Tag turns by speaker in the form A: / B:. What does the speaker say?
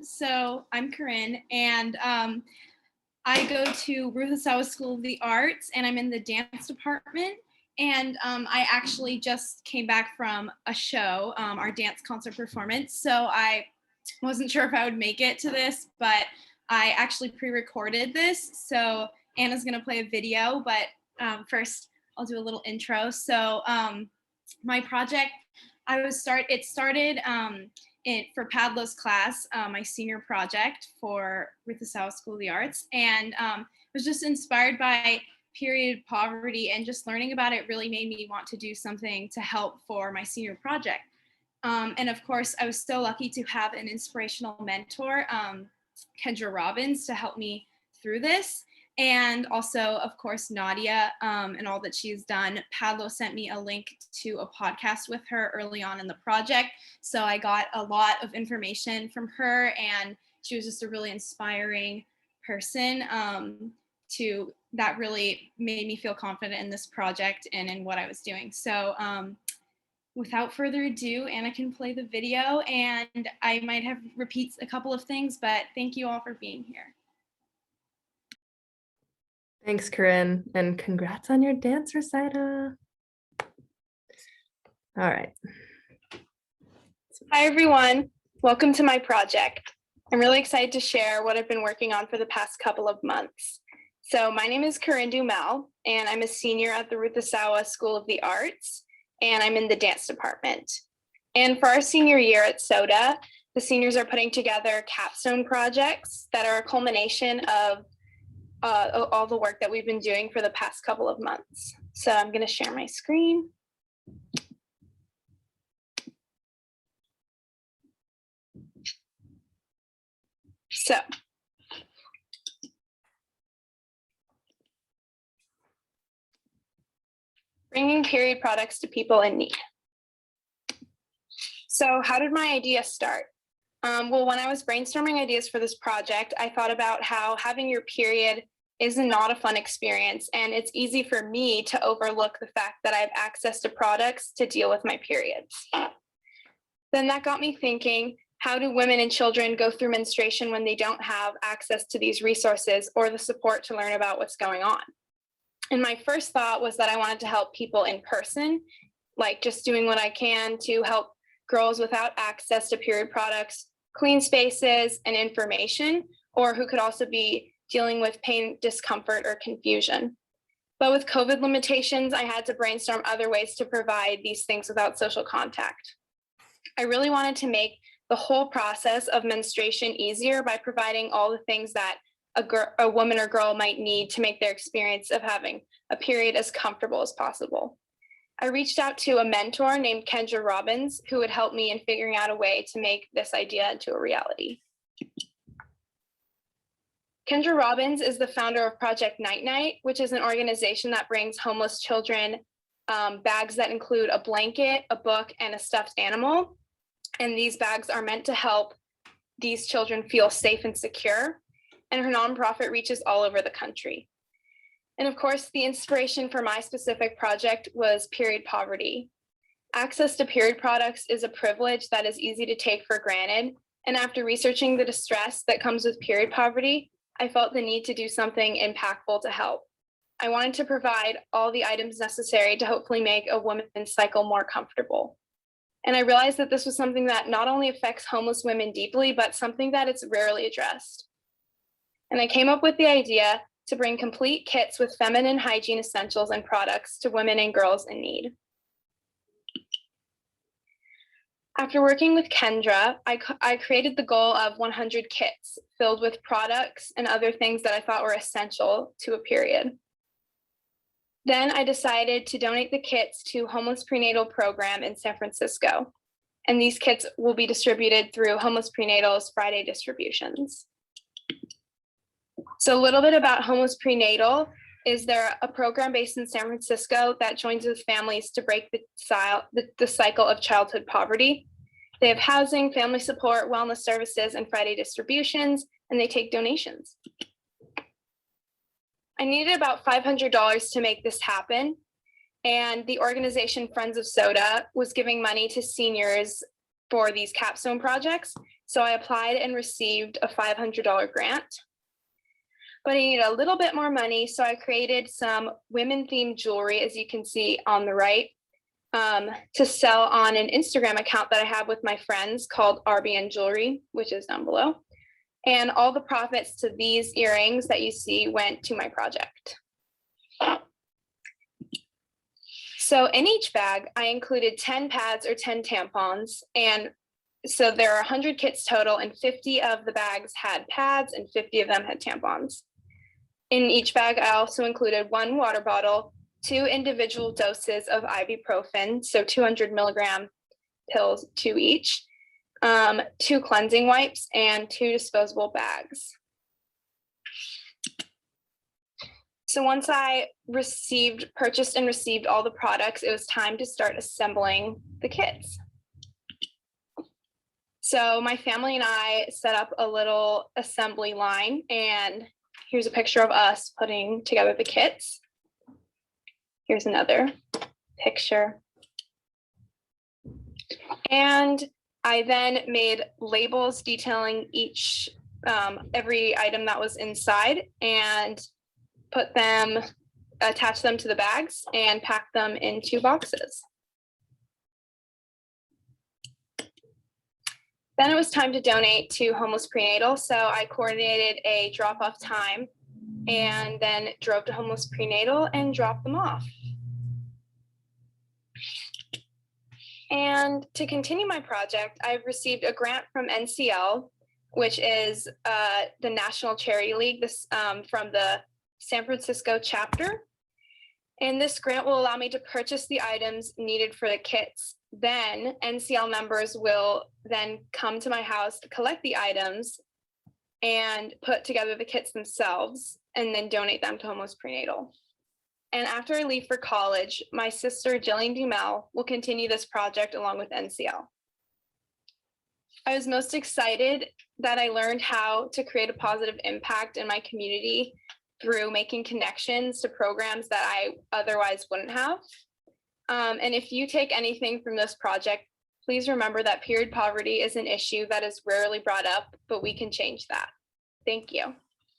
A: So I'm Corinne, and I go to Ruth Asawa School of the Arts, and I'm in the dance department. And I actually just came back from a show, our dance concert performance. So I wasn't sure if I would make it to this, but I actually pre-recorded this. So Anna's gonna play a video, but first I'll do a little intro. So my project, it started for Padlo's class, my senior project for Ruth Asawa School of the Arts, and was just inspired by period poverty, and just learning about it really made me want to do something to help for my senior project. And of course, I was so lucky to have an inspirational mentor, Kendra Robbins, to help me through this. And also, of course, Nadia and all that she's done. Padlo sent me a link to a podcast with her early on in the project. So I got a lot of information from her, and she was just a really inspiring person that really made me feel confident in this project and in what I was doing. So without further ado, Anna can play the video, and I might have repeats a couple of things, but thank you all for being here.
B: Thanks, Corinne, and congrats on your dance recital. All right.
C: Hi, everyone. Welcome to my project. I'm really excited to share what I've been working on for the past couple of months. So my name is Corinne Dummel, and I'm a senior at the Ruth Asawa School of the Arts, and I'm in the dance department. And for our senior year at SODA, the seniors are putting together capstone projects that are a culmination of all the work that we've been doing for the past couple of months. So I'm going to share my screen. So bringing period products to people in need. So how did my idea start? Well, when I was brainstorming ideas for this project, I thought about how having your period is not a fun experience, and it's easy for me to overlook the fact that I have access to products to deal with my periods. Then that got me thinking, how do women and children go through menstruation when they don't have access to these resources or the support to learn about what's going on? And my first thought was that I wanted to help people in person, like just doing what I can to help girls without access to period products, clean spaces, and information, or who could also be dealing with pain, discomfort, or confusion. But with COVID limitations, I had to brainstorm other ways to provide these things without social contact. I really wanted to make the whole process of menstruation easier by providing all the things that a woman or girl might need to make their experience of having a period as comfortable as possible. I reached out to a mentor named Kendra Robbins, who would help me in figuring out a way to make this idea into a reality. Kendra Robbins is the founder of Project Night Night, which is an organization that brings homeless children bags that include a blanket, a book, and a stuffed animal. And these bags are meant to help these children feel safe and secure. And her nonprofit reaches all over the country. And of course, the inspiration for my specific project was period poverty. Access to period products is a privilege that is easy to take for granted. And after researching the distress that comes with period poverty, I felt the need to do something impactful to help. I wanted to provide all the items necessary to hopefully make a woman's cycle more comfortable. And I realized that this was something that not only affects homeless women deeply, but something that it's rarely addressed. And I came up with the idea to bring complete kits with feminine hygiene essentials and products to women and girls in need. After working with Kendra, I created the goal of 100 kits filled with products and other things that I thought were essential to a period. Then I decided to donate the kits to Homeless Prenatal Program in San Francisco. And these kits will be distributed through Homeless Prenatal's Friday distributions. So a little bit about Homeless Prenatal is there a program based in San Francisco that joins with families to break the cycle of childhood poverty. They have housing, family support, wellness services, and Friday distributions, and they take donations. I needed about $500 to make this happen, and the organization Friends of Soda was giving money to seniors for these capstone projects. So I applied and received a $500 grant. But I needed a little bit more money, so I created some women-themed jewelry, as you can see on the right, to sell on an Instagram account that I have with my friends called RBN Jewelry, which is down below. And all the profits to these earrings that you see went to my project. So in each bag, I included 10 pads or 10 tampons. And so there are 100 kits total, and 50 of the bags had pads and 50 of them had tampons. In each bag, I also included 1 water bottle, 2 individual doses of ibuprofen, so 200 milligram pills, 2 each, 2 cleansing wipes, and 2 disposable bags. So once I purchased and received all the products, it was time to start assembling the kits. So my family and I set up a little assembly line, and here's a picture of us putting together the kits. Here's another picture. And I then made labels detailing every item that was inside, and attach them to the bags and pack them into boxes. Then it was time to donate to Homeless Prenatal, so I coordinated a drop-off time and then drove to Homeless Prenatal and dropped them off. And to continue my project, I've received a grant from NCL, which is the National Charity League, from the San Francisco chapter. And this grant will allow me to purchase the items needed for the kits. Then NCL members will then come to my house, collect the items, and put together the kits themselves, and then donate them to Homeless Prenatal. And after I leave for college, my sister, Jillian Dummel, will continue this project along with NCL. I was most excited that I learned how to create a positive impact in my community through making connections to programs that I otherwise wouldn't have. And if you take anything from this project, please remember that period poverty is an issue that is rarely brought up, but we can change that. Thank you.